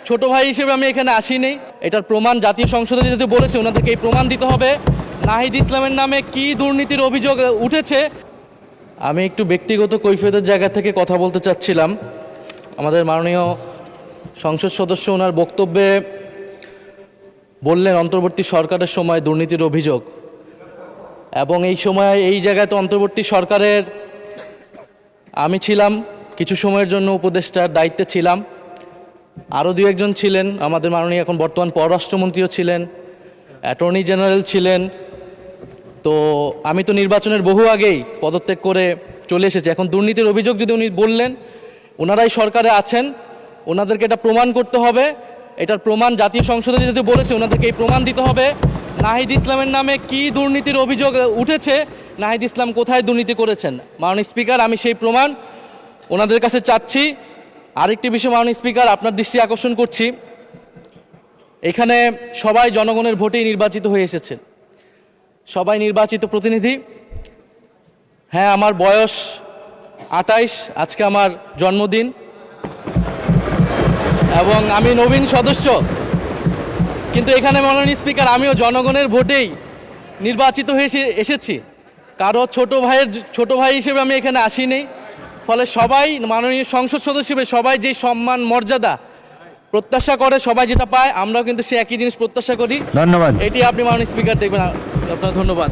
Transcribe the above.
ছোট ভাই হিসেবে আমি এখানে আসিনি। এটার প্রমাণ জাতীয় সংসদে যদি বলেছে ওনাদেরকে এই প্রমাণ দিতে হবে নাহিদ ইসলামের নামে কি দুর্নীতির অভিযোগ উঠেছে। আমি একটু ব্যক্তিগত কৈফিয়তের জায়গা থেকে কথা বলতে চাচ্ছিলাম। আমাদের মাননীয় সংসদ সদস্য ওনার বক্তব্যে বললেন অন্তর্বর্তী সরকারের সময় দুর্নীতির অভিযোগ, এবং এই সময় এই জায়গায় তো অন্তর্বর্তী সরকারের আমি ছিলাম, কিছু সময়ের জন্য উপদেষ্টার দায়িত্বে ছিলাম, আরও দু একজন ছিলেন, আমাদের মাননীয় এখন বর্তমান পররাষ্ট্রমন্ত্রীও ছিলেন, অ্যাটর্নি জেনারেল ছিলেন। তো আমি তো নির্বাচনের বহু আগেই পদত্যাগ করে চলে এসেছি। এখন দুর্নীতির অভিযোগ যদি উনি বললেন, ওনারাই সরকারে আছেন, ওনাদেরকে এটা প্রমাণ করতে হবে। এটার প্রমাণ জাতীয় সংসদে যদি বলেছে ওনাদেরকে এই প্রমাণ দিতে হবে নাহিদ ইসলামের নামে কি দুর্নীতির অভিযোগ উঠেছে, নাহিদ ইসলাম কোথায় দুর্নীতি করেছেন। মাননীয় স্পিকার, আমি সেই প্রমাণ ওনাদের কাছে চাচ্ছি। আরেকটি বিষয় মাননীয় স্পিকার, আপনার দৃষ্টি আকর্ষণ করছি, এখানে সবাই জনগণের ভোটেই নির্বাচিত হয়ে এসেছেন, সবাই নির্বাচিত প্রতিনিধি। হ্যাঁ, আমার বয়স 28, আজকে আমার জন্মদিন, এবং আমি নবীন সদস্য, কিন্তু এখানে মাননীয় স্পিকার আমিও জনগণের ভোটেই নির্বাচিত হয়ে এসেছি। কারো ছোট ভাই হিসেবে আমি এখানে আসিনি। ফলে সবাই মাননীয় সংসদ সদস্য হিসেবে সবাই যে সম্মান মর্যাদা প্রত্যাশা করে, সবাই যেটা পায়, আমরাও কিন্তু সে একই জিনিস প্রত্যাশা করি। ধন্যবাদ। এটি আপনি মাননীয় স্পিকার দেখবেন। আপনার ধন্যবাদ।